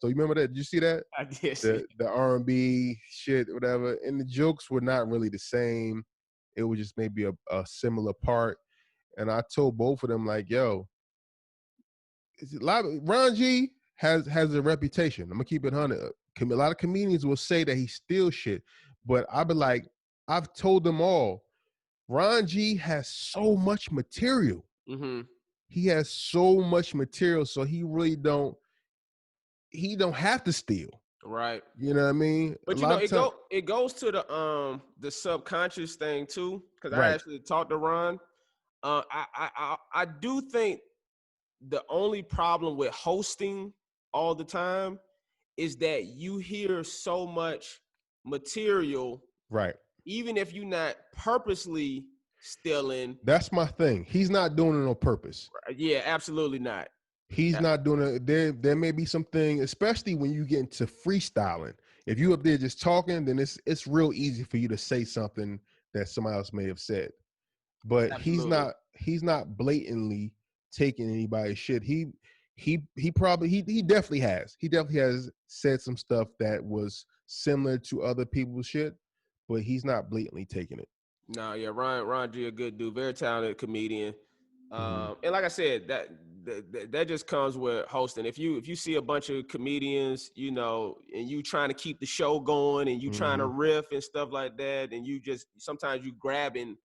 So you remember that? Did you see that? I did see. The R&B shit, whatever. And the jokes were not really the same. It was just maybe a similar part. And I told both of them, like, yo, Ron G has a reputation. I'm gonna keep it 100. A lot of comedians will say that he steals shit, but I be like, I've told them all, Ron G has so much material. Mm-hmm. He has so much material, so he really don't have to steal. Right. You know what I mean? A But you know, lot of time, it goes to the subconscious thing too, because I right? actually talked to Ron. I do think the only problem with hosting all the time is that you hear so much material, Right. even if you're not purposely stealing. That's my thing. He's not doing it on purpose. Yeah, absolutely not. He's not doing it. There may be something, especially when you get into freestyling. If you up there just talking, then it's real easy for you to say something that somebody else may have said. But Absolutely. he's not blatantly taking anybody's shit. He definitely has. He definitely has said some stuff that was similar to other people's shit, but he's not blatantly taking it. No, yeah, Ron G, a good dude, very talented comedian. Mm-hmm. And like I said, that just comes with hosting. If you see a bunch of comedians, you know, and you trying to keep the show going, and you trying to Mm-hmm. riff and stuff like that, and you just sometimes you grabbing,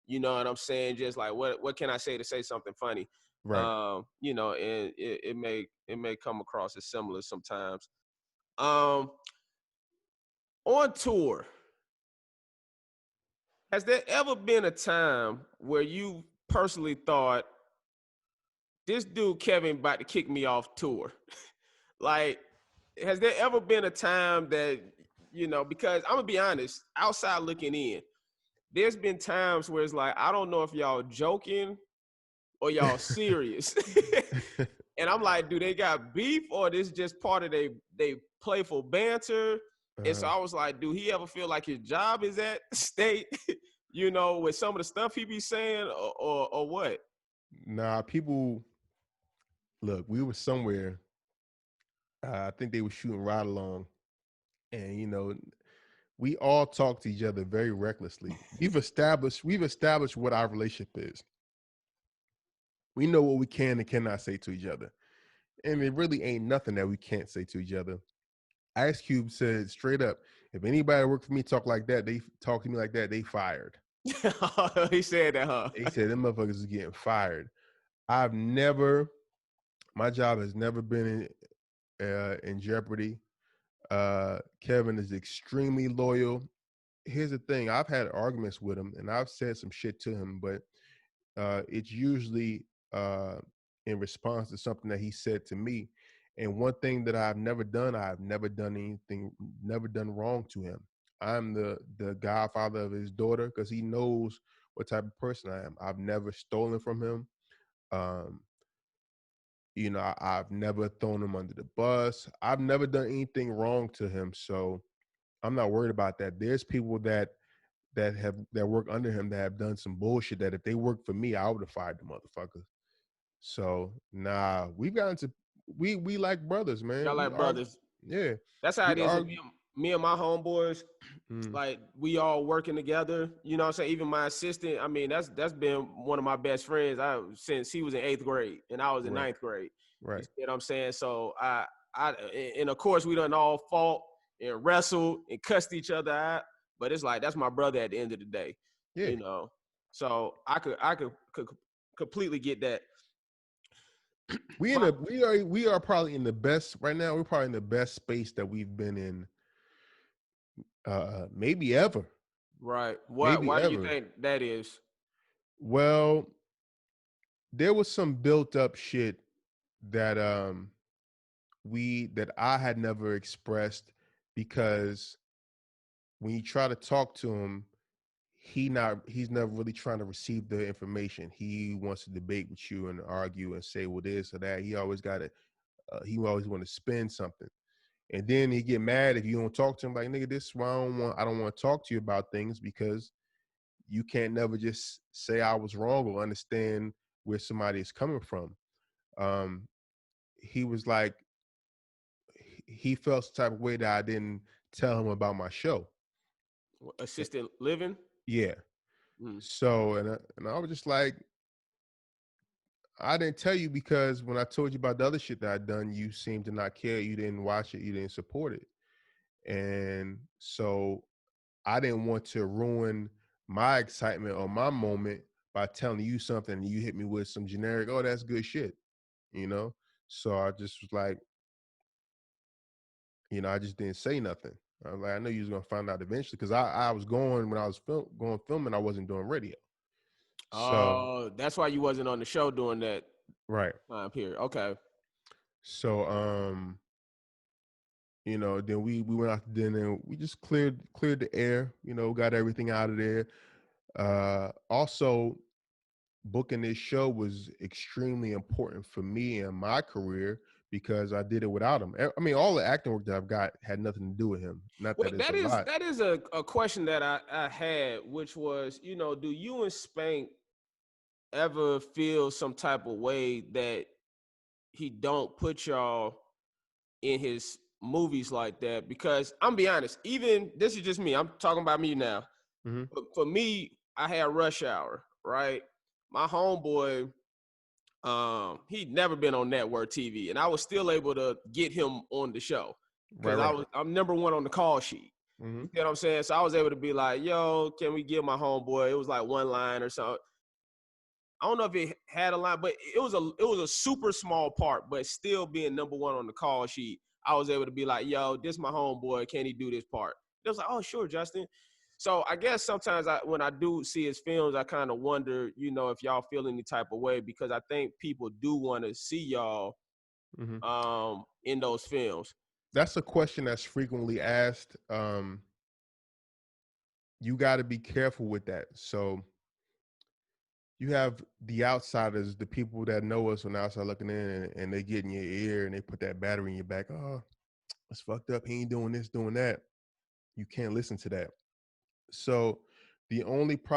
you know what I'm saying, just like what can I say to say something funny, Right. you know, and it may come across as similar sometimes. Um, on tour. Has there ever been a time where you personally thought this dude Kevin about to kick me off tour? Like, has there ever been a time that, you know, because I'm gonna be honest, outside looking in, there's been times where it's like, I don't know if y'all joking or y'all serious. And I'm like, do they got beef or this just part of they playful banter? And so I was like, do he ever feel like his job is at stake? You know, with some of the stuff he be saying, or what? Nah, people look. We were somewhere. I think they were shooting Ride Along, and we all talk to each other very recklessly. We've established what our relationship is. We know what we can and cannot say to each other, and it really ain't nothing that we can't say to each other. Ice Cube said straight up, if anybody work for me talk like that, they talk to me like that, they fired. He said that, huh? He said them motherfuckers is getting fired. I've never, my job has never been in jeopardy. Kevin is extremely loyal. Here's the thing: I've had arguments with him, and I've said some shit to him, but it's usually in response to something that he said to me. And one thing that I've never done anything, never done wrong to him. I'm the godfather of his daughter because he knows what type of person I am. I've never stolen from him. Um, I've never thrown him under the bus. I've never done anything wrong to him, so I'm not worried about that. There's people that work under him that have done some bullshit that if they worked for me, I would have fired the motherfuckers. So nah, we've gotten to we like brothers, Y'all man. We like are, brothers. yeah. That's how We it is with argue. me and my homeboys. Mm, Like we all working together. You know what I'm saying? Even my assistant, I mean, that's been one of my best friends since he was in 8th grade and I was in right, 9th grade. You right. see what I'm saying? So I and of course we done all fought and wrestled and cussed each other out. But it's like that's my brother at the end of the day, Yeah. you know. So I could completely get that. My, We are probably in the best right now. We're probably in the best space that we've been in maybe ever. right. Maybe Why do you ever. think that is? Well, there was some built up shit that that I had never expressed because when you try to talk to him, he's never really trying to receive the information. He wants to debate with you and argue and say well this or that. He always got to he always want to spin something. And then he get mad if you don't talk to him like nigga, this is why I don't want to talk to you about things because you can't never just say I was wrong or understand where somebody is coming from. Um he was like he felt some type of way that I didn't tell him about my show. Assisted living. Yeah. Mm. So and I was just like, I didn't tell you because when I told you about the other shit that I'd done, you seemed to not care. You didn't watch it. You didn't support it. And so I didn't want to ruin my excitement or my moment by telling you something and you hit me with some generic, oh, that's good shit, you know? So I just was like, I just didn't say nothing. I was like, I know you was gonna find out eventually because I was going when I was going filming, I wasn't doing radio. So Oh, that's why you wasn't on the show during that right. time period. Okay. So then we went out to dinner. We just cleared the air. Got everything out of there. Also, booking this show was extremely important for me and my career because I did it without him. I mean, all the acting work that I've got had nothing to do with him. Not that Wait, it's that a is lot. that is a question that I had, which was, do you and Spank ever feel some type of way that he don't put y'all in his movies like that? Because I'm be honest, even this is just me. I'm talking about me now. Mm-hmm. But for me, I had Rush Hour, right? My homeboy, he'd never been on network TV, and I was still able to get him on the show Right, because right. I'm number one on the call sheet. Mm-hmm. You know what I'm saying? So I was able to be like, yo, can we give my homeboy? It was like one line or something. I don't know if it had a line, but it was a super small part, but still being number one on the call sheet, I was able to be like, yo, this my homeboy. Can he do this part? It was like, oh, sure, Justin. So I guess sometimes when I do see his films, I kind of wonder, if y'all feel any type of way because I think people do want to see y'all Mm-hmm. in those films. That's a question that's frequently asked. You got to be careful with that. So you have the outsiders, the people that know us on the outside looking in, and they get in your ear and they put that battery in your back. Oh, it's fucked up. He ain't doing this, doing that. You can't listen to that. So the only problem